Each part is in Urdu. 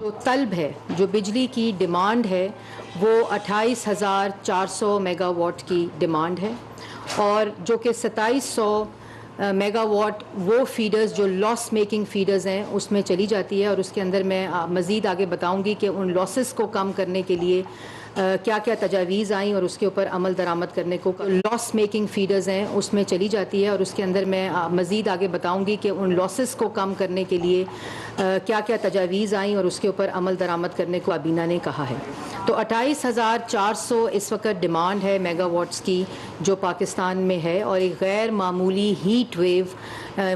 جو طلب ہے، جو بجلی کی ڈیمانڈ ہے، وہ 28,400 میگا واٹ کی ڈیمانڈ ہے، اور جو کہ 2700 میگا واٹ وہ فیڈرز جو لاس میکنگ فیڈرز ہیں اس میں چلی جاتی ہے، اور اس کے اندر میں مزید آگے بتاؤں گی کہ ان لاسز کو کم کرنے کے لیے کیا کیا تجاویز آئیں اور اس کے اوپر عمل درآمد کرنے کو لاس میکنگ فیڈرز ہیں اس میں چلی جاتی ہے، اور اس کے اندر میں مزید آگے بتاؤں گی کہ ان لاسز کو کم کرنے کے لیے کیا کیا تجاویز آئیں اور اس کے اوپر عمل درآمد کرنے کو کابینہ نے کہا ہے۔ تو 28,400 اس وقت ڈیمانڈ ہے میگا واٹس کی جو پاکستان میں ہے، اور ایک غیر معمولی ہیٹ ویو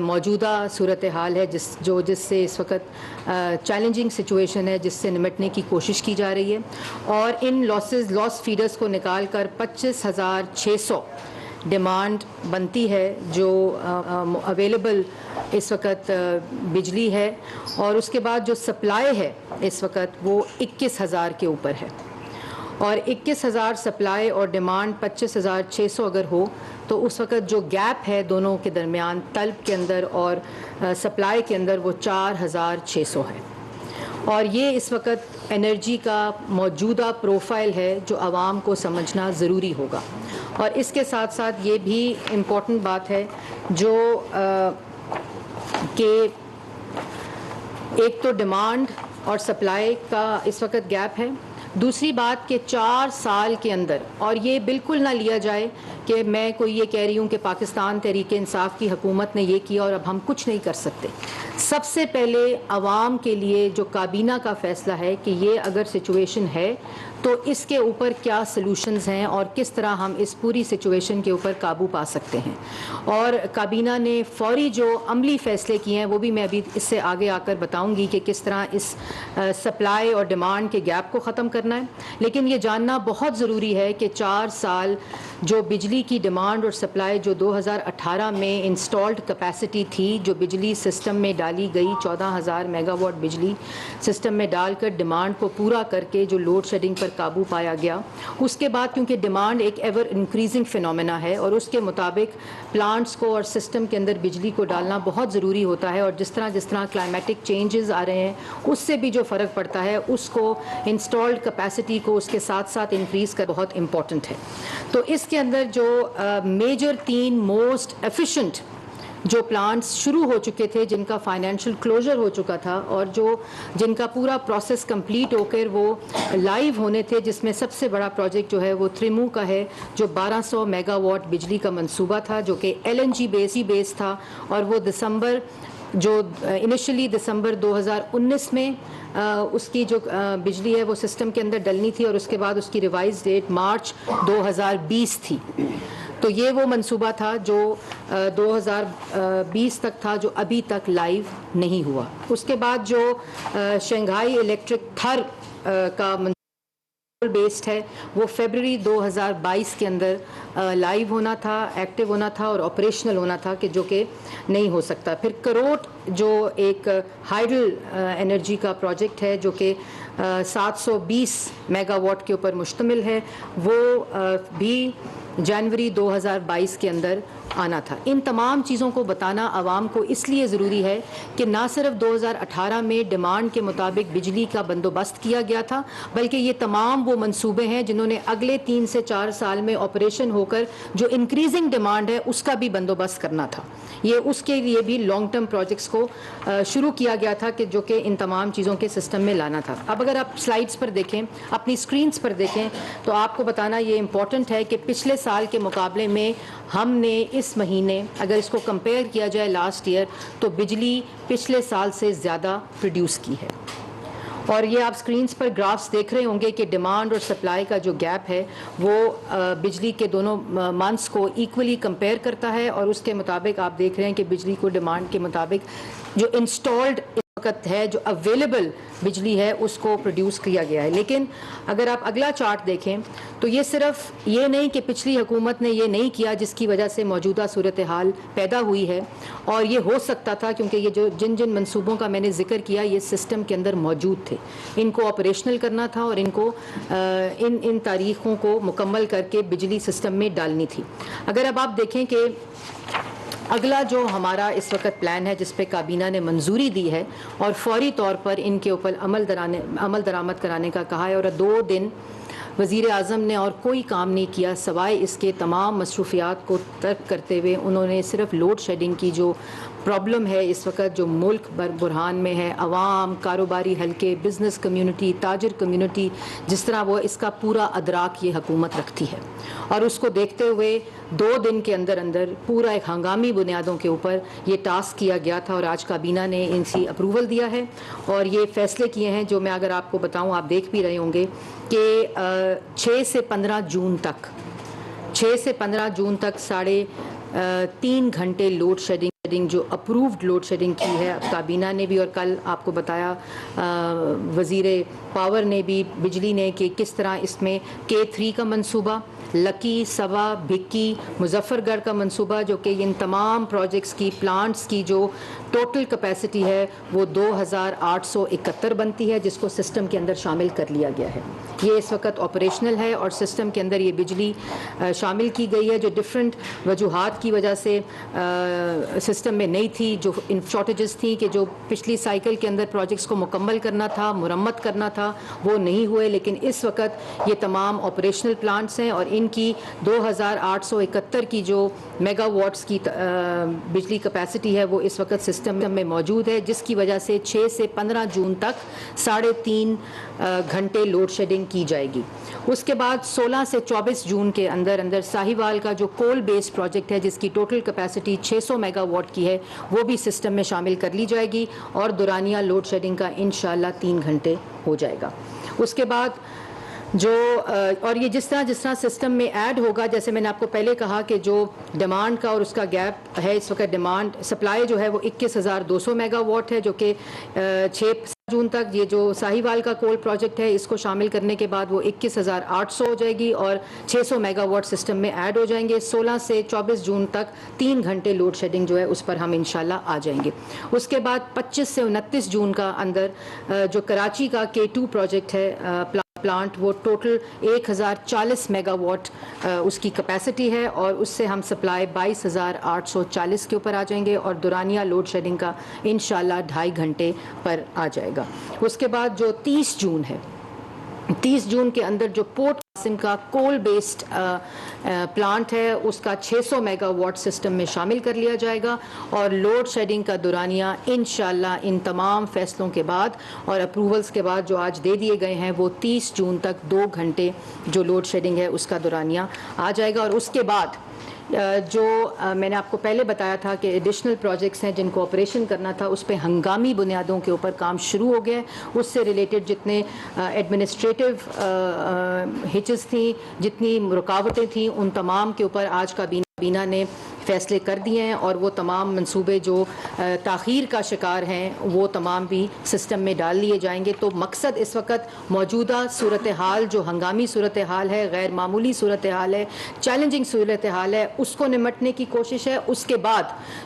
موجودہ صورتحال ہے جس سے اس وقت چیلنجنگ سچویشن ہے جس سے نمٹنے کی کوشش کی جا رہی ہے، اور ان لاس فیڈرز کو نکال کر 25,600 ڈیمانڈ بنتی ہے جو اویلیبل اس وقت بجلی ہے، اور اس کے بعد جو سپلائی ہے اس وقت وہ 21,000 کے اوپر ہے، اور 21,000 سپلائی اور ڈیمانڈ 25,600 اگر ہو تو اس وقت جو گیپ ہے دونوں کے درمیان طلب کے اندر اور سپلائی کے اندر وہ 4,600 ہے، اور یہ اس وقت انرجی کا موجودہ پروفائل ہے جو عوام کو سمجھنا ضروری ہوگا۔ اور اس کے ساتھ ساتھ یہ بھی امپورٹنٹ بات ہے جو کہ ایک تو ڈیمانڈ اور سپلائی کا اس وقت گیپ ہے، دوسری بات کہ 4 سال کے اندر، اور یہ بالکل نہ لیا جائے کہ میں کوئی یہ کہہ رہی ہوں کہ پاکستان تحریک انصاف کی حکومت نے یہ کیا اور اب ہم کچھ نہیں کر سکتے۔ سب سے پہلے عوام کے لیے جو کابینہ کا فیصلہ ہے کہ یہ اگر سچویشن ہے تو اس کے اوپر کیا سلوشنز ہیں اور کس طرح ہم اس پوری سچویشن کے اوپر قابو پا سکتے ہیں، اور کابینہ نے فوری جو عملی فیصلے کیے ہیں وہ بھی میں ابھی اس سے آگے آ کر بتاؤں گی کہ کس طرح اس سپلائی اور ڈیمانڈ کے گیپ کو ختم کرنا ہے۔ لیکن یہ جاننا بہت ضروری ہے کہ 4 سال جو بجلی کی ڈیمانڈ اور سپلائی جو 2018 میں انسٹالڈ کیپیسٹی تھی جو بجلی سسٹم میں ڈالی گئی 14,000 میگا واٹ بجلی سسٹم میں ڈال کر ڈیمانڈ کو پورا کر کے جو لوڈ شیڈنگ پر قابو پایا گیا، اس کے بعد کیونکہ ڈیمانڈ ایک ایور انکریزنگ فینومینا ہے اور اس کے مطابق پلانٹس کو اور سسٹم کے اندر بجلی کو ڈالنا بہت ضروری ہوتا ہے، اور جس طرح کلائمیٹک چینجز آ رہے ہیں اس سے بھی جو فرق پڑتا ہے اس کو انسٹالڈ کیپیسٹی کو اس کے ساتھ ساتھ انکریز کر بہت امپورٹنٹ ہے۔ تو اس کے اندر جو میجر 3 موسٹ ایفیشینٹ جو پلانٹس شروع ہو چکے تھے جن کا فائنینشیل کلوزر ہو چکا تھا اور جن کا پورا پروسیس کمپلیٹ ہو کر وہ لائیو ہونے تھے، جس میں سب سے بڑا پروجیکٹ جو ہے وہ تھریمو کا ہے جو 1200 میگا واٹ بجلی کا منصوبہ تھا جو کہ LNG بیس تھا، اور وہ انیشلی دسمبر 2019 میں اس کی جو بجلی ہے وہ سسٹم کے اندر ڈلنی تھی، اور اس کے بعد اس کی ریوائز ڈیٹ مارچ 2020 تھی۔ تو یہ وہ منصوبہ تھا جو 2020 تک تھا جو ابھی تک لائیو نہیں ہوا۔ اس کے بعد جو شنگھائی الیکٹرک تھر کا بیسڈ ہے وہ فیبرری 2022 کے اندر لائیو ہونا تھا، ایکٹیو ہونا تھا اور آپریشنل ہونا تھا کہ جو کہ نہیں ہو سکتا۔ پھر کروٹ جو ایک ہائیڈل انرجی کا پروجیکٹ ہے جو کہ 720 میگا واٹ کے اوپر مشتمل ہے، وہ بھی جنوری 2022 کے اندر آنا تھا۔ ان تمام چیزوں کو بتانا عوام کو اس لیے ضروری ہے کہ نہ صرف 2018 میں ڈیمانڈ کے مطابق بجلی کا بندوبست کیا گیا تھا، بلکہ یہ تمام وہ منصوبے ہیں جنہوں نے اگلے 3 سے 4 سال میں آپریشن ہو کر جو انکریزنگ ڈیمانڈ ہے اس کا بھی بندوبست کرنا تھا۔ یہ اس کے لیے بھی لانگ ٹرم پروجیکٹس کو شروع کیا گیا تھا کہ جو کہ ان تمام چیزوں کے سسٹم میں لانا تھا۔ اب اگر آپ سلائیڈز پر دیکھیں، اپنی سکرینز پر دیکھیں، تو آپ کو بتانا یہ امپورٹنٹ ہے کہ پچھلے سال کے مقابلے میں ہم نے اس مہینے اگر اس کو کمپیئر کیا جائے لاسٹ ایئر تو بجلی پچھلے سال سے زیادہ پروڈیوس کی ہے، اور یہ آپ سکرینز پر گرافز دیکھ رہے ہوں گے کہ ڈیمانڈ اور سپلائی کا جو گیپ ہے وہ بجلی کے دونوں منتھس کو ایکولی کمپیئر کرتا ہے، اور اس کے مطابق آپ دیکھ رہے ہیں کہ بجلی کو ڈیمانڈ کے مطابق جو انسٹالڈ وقت ہے جو اویلیبل بجلی ہے اس کو پروڈیوس کیا گیا ہے۔ لیکن اگر آپ اگلا چارٹ دیکھیں تو یہ صرف یہ نہیں کہ پچھلی حکومت نے یہ نہیں کیا جس کی وجہ سے موجودہ صورتحال پیدا ہوئی ہے، اور یہ ہو سکتا تھا کیونکہ یہ جن منصوبوں کا میں نے ذکر کیا یہ سسٹم کے اندر موجود تھے، ان کو آپریشنل کرنا تھا اور ان کو ان تاریخوں کو مکمل کر کے بجلی سسٹم میں ڈالنی تھی۔ اگر اب آپ دیکھیں کہ اگلا جو ہمارا اس وقت پلان ہے جس پہ کابینہ نے منظوری دی ہے اور فوری طور پر ان کے اوپر عمل درآمد کرانے کا کہا ہے، اور 2 دن وزیر اعظم نے اور کوئی کام نہیں کیا سوائے اس کے تمام مصروفیات کو ترک کرتے ہوئے انہوں نے صرف لوڈ شیڈنگ کی جو پرابلم ہے اس وقت جو ملک برحان میں ہے، عوام، کاروباری حلقے، بزنس کمیونٹی، تاجر کمیونٹی، جس طرح وہ اس کا پورا ادراک یہ حکومت رکھتی ہے، اور اس کو دیکھتے ہوئے 2 دن کے اندر پورا ایک ہنگامی بنیادوں کے اوپر یہ ٹاسک کیا گیا تھا، اور آج کابینہ نے ان کی اپروول دیا ہے اور یہ فیصلے کیے ہیں جو میں اگر آپ کو بتاؤں آپ دیکھ بھی رہے ہوں گے کہ 6 سے 15 جون تک 3.5 گھنٹے لوڈ شیڈنگ جو اپرووڈ لوڈ شیڈنگ کی ہے کابینہ نے بھی، اور کل آپ کو بتایا وزیر پاور نے بھی، بجلی نے، کہ کس طرح اس میں K3 کا منصوبہ، لکی، سوا، بھکی، مظفر گڑھ کا منصوبہ، جو کہ ان تمام پروجیکٹس کی پلانٹس کی جو ٹوٹل کیپیسٹی ہے وہ 2871 بنتی ہے، جس کو سسٹم کے اندر شامل کر لیا گیا ہے۔ یہ اس وقت آپریشنل ہے اور سسٹم کے اندر یہ بجلی شامل کی گئی ہے جو ڈفرینٹ وجوہات کی وجہ سے سسٹم میں نہیں تھی، جو شارٹیجز تھیں کہ جو پچھلی سائیکل کے اندر پروجیکٹس کو مکمل کرنا تھا، مرمت کرنا تھا، وہ نہیں ہوئے، لیکن اس وقت یہ تمام آپریشنل پلانٹس ہیں اور ان کی 2871 کی جو میگا واٹس کی بجلی کیپیسٹی ہے وہ اس وقت سسٹم میں موجود ہے، جس کی وجہ سے 6 سے 15 جون تک 3.5 گھنٹے لوڈ شیڈنگ کی جائے گی۔ اس کے بعد 16 سے 24 جون کے اندر ساہیوال کا جو کول بیس پروجیکٹ ہے جس کی ٹوٹل کیپیسٹی 600 میگا واٹ کی ہے وہ بھی سسٹم میں شامل کر لی جائے گی، اور دورانیہ لوڈ شیڈنگ کا انشاءاللہ 3 گھنٹے ہو جائے گا۔ اس کے بعد اور یہ جس طرح سسٹم میں ایڈ ہوگا، جیسے میں نے آپ کو پہلے کہا کہ جو ڈیمانڈ کا اور اس کا گیپ ہے اس وقت، ڈیمانڈ سپلائی جو ہے وہ 21,200 میگا واٹ ہے، جو کہ 6 جون تک یہ جو ساہیوال کا کول پروجیکٹ ہے اس کو شامل کرنے کے بعد وہ 21,800 ہو جائے گی اور 600 میگا واٹ سسٹم میں ایڈ ہو جائیں گے۔ 16 سے 24 جون تک 3 گھنٹے لوڈ شیڈنگ جو ہے اس پر ہم انشاءاللہ آ جائیں گے۔ اس کے بعد 25 سے 29 جون کا اندر جو کراچی کا K2 پروجیکٹ ہے پلانٹ، وہ ٹوٹل 1040 میگا واٹ اس کی کیپیسٹی ہے، اور اس سے ہم سپلائی 22,840 کے اوپر آ جائیں گے، اور دورانیہ لوڈ شیڈنگ کا انشاءاللہ 2.5 گھنٹے پر آ جائے گا۔ اس کے بعد جو 30 جون ہے، 30 جون کے اندر جو پورٹ قاسم کا کول بیسڈ پلانٹ ہے اس کا 600 میگا واٹ سسٹم میں شامل کر لیا جائے گا، اور لوڈ شیڈنگ کا دورانیہ انشاءاللہ ان تمام فیصلوں کے بعد اور اپروولز کے بعد جو آج دے دیے گئے ہیں وہ 30 جون تک 2 گھنٹے جو لوڈ شیڈنگ ہے اس کا دورانیہ آ جائے گا۔ اور اس کے بعد جو میں نے آپ کو پہلے بتایا تھا کہ ایڈیشنل پروجیکٹس ہیں جن کو آپریشن کرنا تھا، اس پہ ہنگامی بنیادوں کے اوپر کام شروع ہو گیا ہے۔ اس سے ریلیٹڈ جتنے ایڈمنسٹریٹو ہچز تھیں، جتنی رکاوٹیں تھیں، ان تمام کے اوپر آج کابینہ نے فیصلے کر دیے ہیں، اور وہ تمام منصوبے جو تاخیر کا شکار ہیں وہ تمام بھی سسٹم میں ڈال لیے جائیں گے۔ تو مقصد اس وقت موجودہ صورتحال جو ہنگامی صورتحال ہے، غیر معمولی صورتحال ہے، چیلنجنگ صورتحال ہے، اس کو نمٹنے کی کوشش ہے۔ اس کے بعد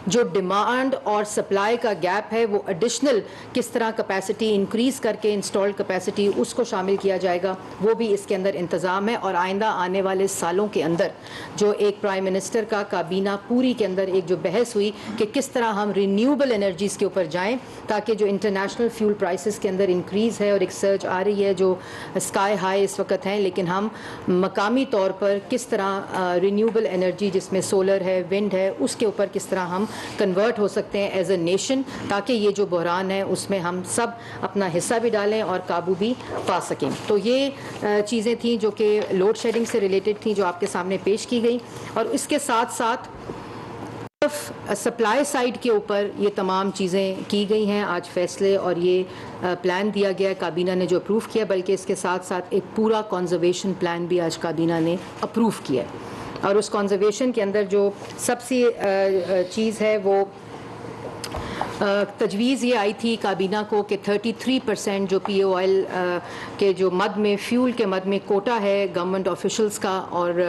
جو ڈیمانڈ اور سپلائی کا گیپ ہے وہ ایڈیشنل کس طرح کیپیسٹی انکریز کر کے انسٹالڈ کیپیسٹی اس کو شامل کیا جائے گا، وہ بھی اس کے اندر انتظام ہے۔ اور آئندہ آنے والے سالوں کے اندر جو ایک پرائم منسٹر کا کابینہ پوری کے اندر ایک جو بحث ہوئی کہ کس طرح ہم رینیوبل انرجیز کے اوپر جائیں، تاکہ جو انٹرنیشنل فیول پرائسز کے اندر انکریز ہے اور ایک سرج آ رہی ہے جو اسکائی ہائی اس وقت ہیں، لیکن ہم مقامی طور پر کس طرح رینیوبل انرجی جس میں سولر ہے، ونڈ ہے، اس کے اوپر کس طرح ہم کنورٹ ہو سکتے ہیں ایز اے نیشن، تاکہ یہ جو بحران ہے اس میں ہم سب اپنا حصہ بھی ڈالیں اور قابو بھی پا سکیں۔ تو یہ چیزیں تھیں جو کہ لوڈ شیڈنگ سے ریلیٹڈ تھیں جو آپ کے سامنے پیش کی گئی، اور اس کے ساتھ ساتھ سپلائی سائڈ کے اوپر یہ تمام چیزیں کی گئی ہیں آج فیصلے، اور یہ پلان دیا گیا ہے کابینہ نے جو اپروو کیا، بلکہ اس کے ساتھ ساتھ ایک پورا کنزرویشن پلان بھی آج کابینہ نے اپروو کیا ہے۔ اور اس کنزرویشن کے اندر جو سب سے چیز ہے وہ تجویز یہ آئی تھی کابینہ کو کہ 33% جو پی او آئل کے جو مد میں فیول کے مد میں کوٹا ہے گورنمنٹ آفیشلز کا، اور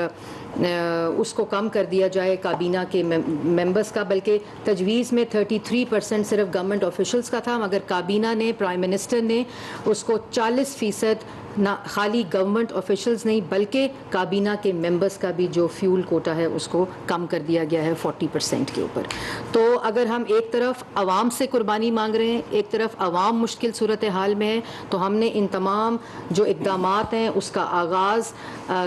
اس کو کم کر دیا جائے کابینہ کے ممبرز کا، بلکہ تجویز میں 33% صرف گورنمنٹ آفیشلز کا تھا، مگر کابینہ نے، پرائم منسٹر نے اس کو 40% نہ خالی گورنمنٹ آفیشلز نہیں بلکہ کابینہ کے ممبرز کا بھی جو فیول کوٹا ہے اس کو کم کر دیا گیا ہے 40% کے اوپر. تو اگر ہم ایک طرف عوام سے قربانی مانگ رہے ہیں، ایک طرف عوام مشکل صورتحال میں ہے، تو ہم نے ان تمام جو اقدامات ہیں اس کا آغاز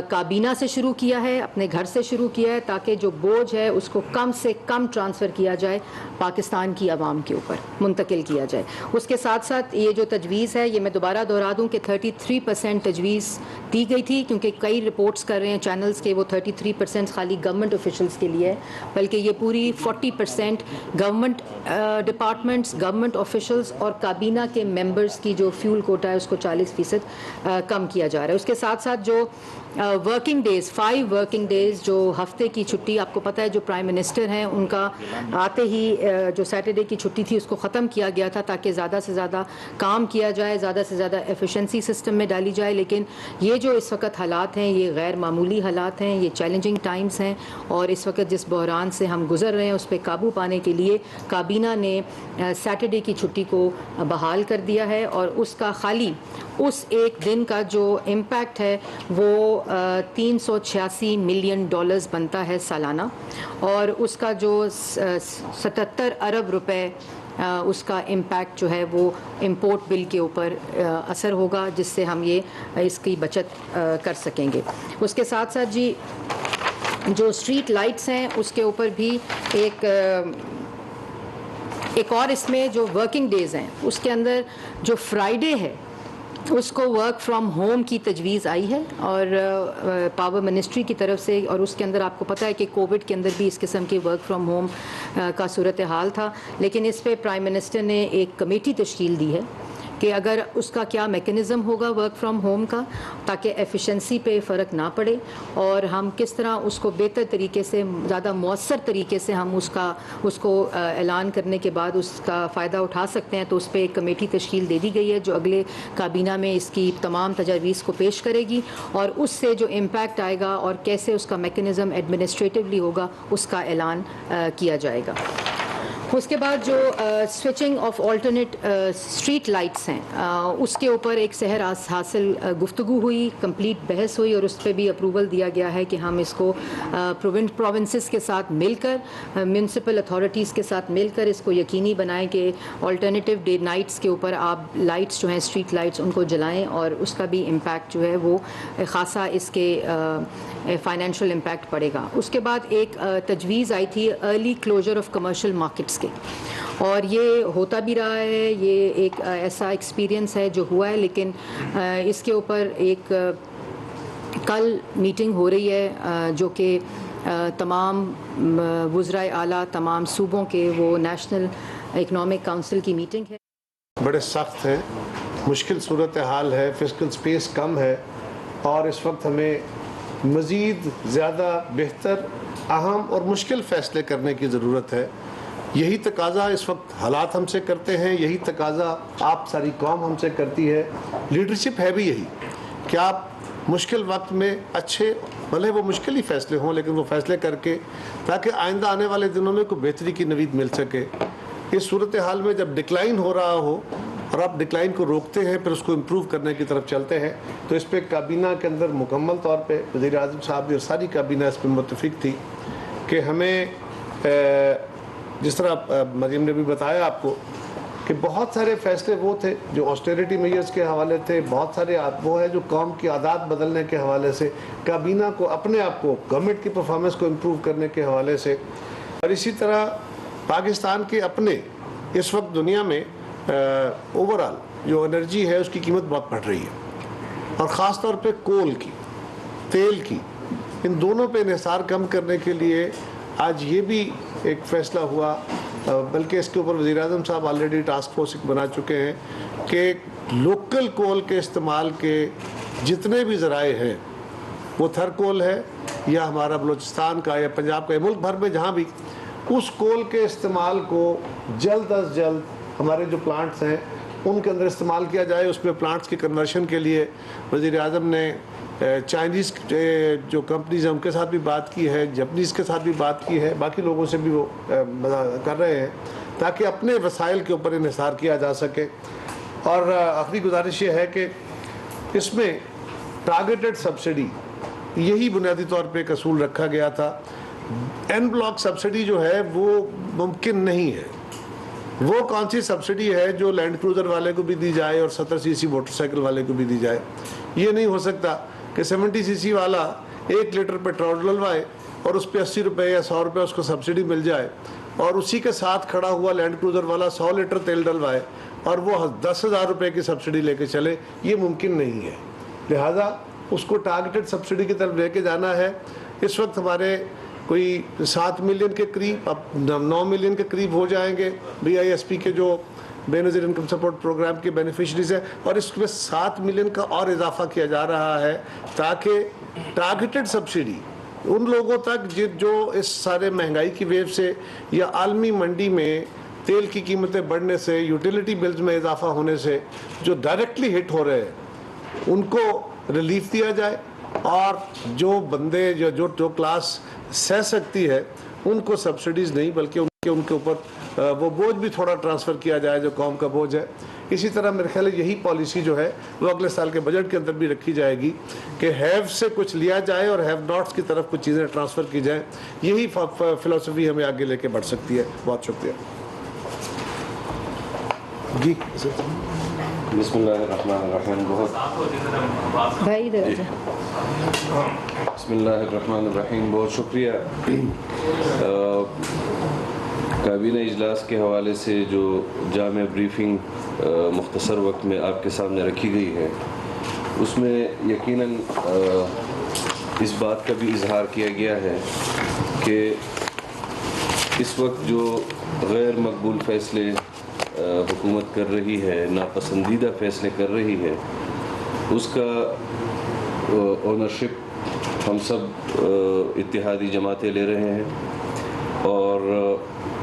کابینہ سے شروع کیا ہے، اپنے گھر سے شروع کیا ہے، تاکہ جو بوجھ ہے اس کو کم سے کم ٹرانسفر کیا جائے، پاکستان کی عوام کے اوپر منتقل کیا جائے. اس کے ساتھ ساتھ یہ جو تجویز ہے، یہ میں دوبارہ دہرا دوں کہ 33% تجویز دی گئی تھی، کیونکہ کئی رپورٹس کر رہے ہیں چینلز کے وہ 33% خالی گورنمنٹ آفیشلز کے لیے ہے، بلکہ یہ پوری 40% گورنمنٹ ڈپارٹمنٹس، گورنمنٹ آفیشلز اور کابینہ کے ممبرز کی جو فیول کوٹا ہے اس کو 40% کم کیا جا رہا ہے. اس کے ساتھ ساتھ جو ورکنگ ڈیز، 5 ورکنگ ڈیز، جو ہفتے کی چھٹی، آپ کو پتہ ہے جو پرائم منسٹر ہیں ان کا آتے ہی جو سیٹرڈے کی چھٹی تھی اس کو ختم کیا گیا تھا تاکہ زیادہ سے زیادہ کام کیا جائے، زیادہ سے زیادہ ایفیشنسی سسٹم میں ڈالی جائے. لیکن یہ جو اس وقت حالات ہیں یہ غیر معمولی حالات ہیں، یہ چیلنجنگ ٹائمز ہیں، اور اس وقت جس بحران سے ہم گزر رہے ہیں اس پہ قابو پانے کے لیے کابینہ نے سیٹرڈے کی چھٹی کو بحال کر دیا ہے، اور اس کا خالی اس ایک دن کا جو امپیکٹ ہے وہ $386 ملین بنتا ہے سالانہ، اور اس کا جو 77 ارب روپے اس کا امپیکٹ جو ہے وہ امپورٹ بل کے اوپر اثر ہوگا، جس سے ہم یہ اس کی بچت کر سکیں گے. اس کے ساتھ ساتھ جی جو اسٹریٹ لائٹس ہیں اس کے اوپر بھی ایک اور اس میں جو ورکنگ ڈیز ہیں اس کے اندر جو فرائیڈے ہے اس کو ورک فرام ہوم کی تجویز آئی ہے، اور پاور منسٹری کی طرف سے، اور اس کے اندر آپ کو پتہ ہے کہ کووڈ کے اندر بھی اس قسم کے ورک فرام ہوم کا صورتحال تھا، لیکن اس پہ پرائم منسٹر نے ایک کمیٹی تشکیل دی ہے کہ اگر اس کا کیا میکینزم ہوگا ورک فرام ہوم کا، تاکہ ایفیشنسی پہ فرق نہ پڑے، اور ہم کس طرح اس کو بہتر طریقے سے، زیادہ مؤثر طریقے سے ہم اس کو اعلان کرنے کے بعد اس کا فائدہ اٹھا سکتے ہیں. تو اس پہ ایک کمیٹی تشکیل دے دی گئی ہے جو اگلے کابینہ میں اس کی تمام تجاویز کو پیش کرے گی، اور اس سے جو امپیکٹ آئے گا اور کیسے اس کا میکینزم ایڈمنسٹریٹولی ہوگا اس کا اعلان کیا جائے گا. اس کے بعد جو switching off alternate street lights ہیں اس کے اوپر ایک سحر حاصل گفتگو ہوئی، کمپلیٹ بحث ہوئی، اور اس پہ بھی اپروول دیا گیا ہے کہ ہم اس کو پروونسز کے ساتھ مل کر، میونسپل اتھارٹیز کے ساتھ مل کر اس کو یقینی بنائیں کہ آلٹرنیٹیو ڈے نائٹس کے اوپر آپ لائٹس جو ہیں اسٹریٹ لائٹس ان کو جلائیں، اور اس کا بھی امپیکٹ جو ہے وہ خاصا اس کے فائنینشیل امپیکٹ پڑے گا. اس کے بعد ایک تجویز آئی تھی early closure of commercial markets کے، اور یہ ہوتا بھی رہا ہے، یہ ایک ایسا ایکسپیرینس ہے جو ہوا ہے، لیکن اس کے اوپر ایک کل میٹنگ ہو رہی ہے جو کہ تمام وزرائے اعلیٰ تمام صوبوں کے، وہ نیشنل اکنامک کونسل کی میٹنگ ہے. بڑے سخت ہیں، مشکل صورتحال ہے، فسکل سپیس کم ہے، اور اس وقت ہمیں مزید زیادہ بہتر، اہم اور مشکل فیصلے کرنے کی ضرورت ہے. یہی تقاضا اس وقت حالات ہم سے کرتے ہیں، یہی تقاضا آپ ساری قوم ہم سے کرتی ہے. لیڈرشپ ہے بھی یہی کہ آپ مشکل وقت میں اچھے، بھلے وہ مشکل ہی فیصلے ہوں لیکن وہ فیصلے کر کے، تاکہ آئندہ آنے والے دنوں میں کوئی بہتری کی نوید مل سکے. اس صورتحال میں جب ڈکلائن ہو رہا ہو اور آپ ڈکلائن کو روکتے ہیں پھر اس کو امپروو کرنے کی طرف چلتے ہیں، تو اس پہ کابینہ کے اندر مکمل طور پہ وزیر اعظم صاحب بھی اور ساری کابینہ اس پہ متفق تھی کہ ہمیں، جس طرح مریم نے بھی بتایا آپ کو کہ بہت سارے فیصلے وہ تھے جو آسٹیریٹی میئرز کے حوالے تھے، بہت سارے وہ ہے جو قوم کی عادات بدلنے کے حوالے سے، کابینہ کو اپنے آپ کو، گورنمنٹ کی پرفارمنس کو امپروو کرنے کے حوالے سے، اور اسی طرح پاکستان کے اپنے اس وقت دنیا میں اوورال جو انرجی ہے اس کی قیمت بہت بڑھ رہی ہے، اور خاص طور پہ کول کی، تیل کی، ان دونوں پہ انحصار کم کرنے کے لیے آج یہ بھی ایک فیصلہ ہوا، بلکہ اس کے اوپر وزیر اعظم صاحب آلریڈی ٹاسک فورس بنا چکے ہیں کہ لوکل کول کے استعمال کے جتنے بھی ذرائع ہیں، وہ تھر کول ہے یا ہمارا بلوچستان کا یا پنجاب کا یا ملک بھر میں جہاں بھی، اس کول کے استعمال کو جلد از جلد ہمارے جو پلانٹس ہیں ان کے اندر استعمال کیا جائے. اس میں پلانٹس کی کنورشن کے لیے وزیر اعظم نے چائنیز جو کمپنیز ہیں ان کے ساتھ بھی بات کی ہے، جاپنیز کے ساتھ بھی بات کی ہے، باقی لوگوں سے بھی وہ کر رہے ہیں تاکہ اپنے وسائل کے اوپر انحصار کیا جا سکے. اور آخری گزارش یہ ہے کہ اس میں ٹارگیٹڈ سبسڈی یہی بنیادی طور پہ ایک اصول رکھا گیا تھا. این بلاک سبسڈی جو ہے وہ ممکن نہیں ہے. وہ کون سی سبسڈی ہے جو لینڈ کروزر والے کو بھی دی جائے اور 70 cc موٹر سائیکل والے کو بھی دی جائے؟ یہ نہیں ہو سکتا کہ 70 cc والا 1 لیٹر پیٹرول ڈلوائے اور اس پہ 80 روپے یا 100 روپے اس کو سبسڈی مل جائے, اور اسی کے ساتھ کھڑا ہوا لینڈ کروزر والا 100 لیٹر تیل ڈلوائے اور وہ 10,000 روپے کی سبسڈی لے کے چلے. یہ ممکن نہیں ہے. لہٰذا اس کو ٹارگیٹڈ سبسڈی کی طرف لے کے جانا ہے. اس وقت ہمارے کوئی 7 ملین کے قریب, اب 9 ملین کے قریب ہو جائیں گے BISP کے جو بے نظیر انکم سپورٹ پروگرام کے بینیفیشریز ہیں, اور اس میں 7 ملین کا اور اضافہ کیا جا رہا ہے تاکہ ٹارگیٹڈ سبسڈی ان لوگوں تک جو اس سارے مہنگائی کی ویو سے یا عالمی منڈی میں تیل کی قیمتیں بڑھنے سے, یوٹیلیٹی بلز میں اضافہ ہونے سے جو ڈائریکٹلی ہٹ ہو رہے ہیں ان کو ریلیف دیا جائے, اور جو بندے جو کلاس سہ سکتی ہے ان کو سبسڈیز نہیں بلکہ ان کے اوپر وہ بوجھ بھی تھوڑا ٹرانسفر کیا جائے جو قوم کا بوجھ ہے. اسی طرح میرے خیال ہے یہی پالیسی جو ہے وہ اگلے سال کے بجٹ کے اندر بھی رکھی جائے گی کہ ہیو سے کچھ لیا جائے اور ہیو ناٹس کی طرف کچھ چیزیں ٹرانسفر کی جائیں. یہی فلسفی ہمیں آگے لے کے بڑھ سکتی ہے. بہت شکریہ. جی بسم اللہ الرحمن الرحیم. بسم اللہ الرحمن الرحیم. بہت شکریہ. کابینہ اجلاس کے حوالے سے جو جامع بریفنگ مختصر وقت میں آپ کے سامنے رکھی گئی ہے, اس میں یقیناً اس بات کا بھی اظہار کیا گیا ہے کہ اس وقت جو غیر مقبول فیصلے حکومت کر رہی ہے, ناپسندیدہ فیصلے کر رہی ہے, اس کا اونرشپ ہم سب اتحادی جماعتیں لے رہے ہیں, اور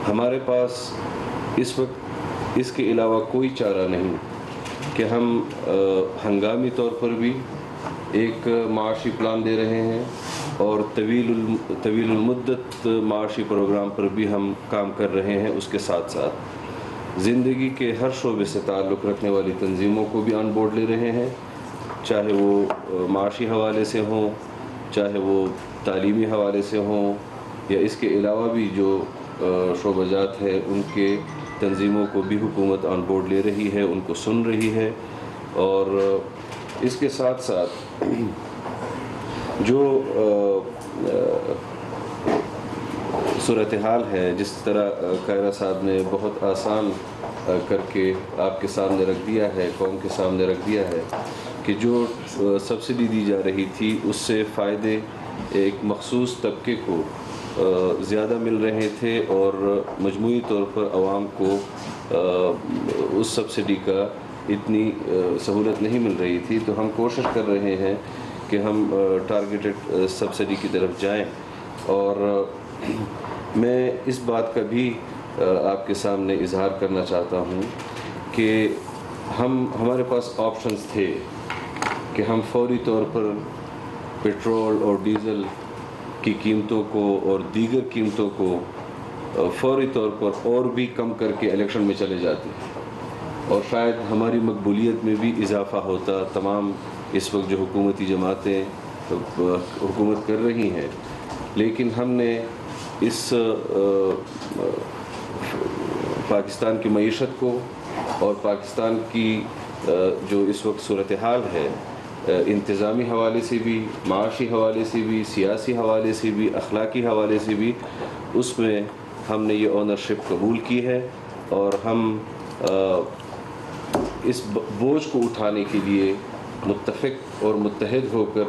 ہمارے پاس اس وقت اس کے علاوہ کوئی چارہ نہیں کہ ہم ہنگامی طور پر بھی ایک معاشی پلان دے رہے ہیں اور طویل المدت معاشی پروگرام پر بھی ہم کام کر رہے ہیں. اس کے ساتھ ساتھ زندگی کے ہر شعبے سے تعلق رکھنے والی تنظیموں کو بھی آن بورڈ لے رہے ہیں, چاہے وہ معاشی حوالے سے ہوں, چاہے وہ تعلیمی حوالے سے ہوں, یا اس کے علاوہ بھی جو شعبہ جات ہے ان کے تنظیموں کو بھی حکومت آن بورڈ لے رہی ہے, ان کو سن رہی ہے. اور اس کے ساتھ ساتھ جو صورتحال ہے, جس طرح قاہرہ صاحب نے بہت آسان کر کے آپ کے سامنے رکھ دیا ہے, قوم کے سامنے رکھ دیا ہے کہ جو سبسڈی دی جا رہی تھی اس سے فائدے ایک مخصوص طبقے کو زیادہ مل رہے تھے اور مجموعی طور پر عوام کو اس سبسڈی کا اتنی سہولت نہیں مل رہی تھی. تو ہم کوشش کر رہے ہیں کہ ہم ٹارگیٹڈ سبسڈی کی طرف جائیں, اور میں اس بات کا بھی آپ کے سامنے اظہار کرنا چاہتا ہوں کہ ہمارے پاس آپشنز تھے کہ ہم فوری طور پر پیٹرول اور ڈیزل کی قیمتوں کو اور دیگر قیمتوں کو فوری طور پر اور بھی کم کر کے الیکشن میں چلے جاتے, اور شاید ہماری مقبولیت میں بھی اضافہ ہوتا. تمام اس وقت جو حکومتی جماعتیں حکومت کر رہی ہیں, لیکن ہم نے اس پاکستان کی معیشت کو اور پاکستان کی جو اس وقت صورتحال ہے, انتظامی حوالے سے بھی, معاشی حوالے سے بھی, سیاسی حوالے سے بھی, اخلاقی حوالے سے بھی, اس میں ہم نے یہ اونرشپ قبول کی ہے, اور ہم اس بوجھ کو اٹھانے کے لیے متفق اور متحد ہو کر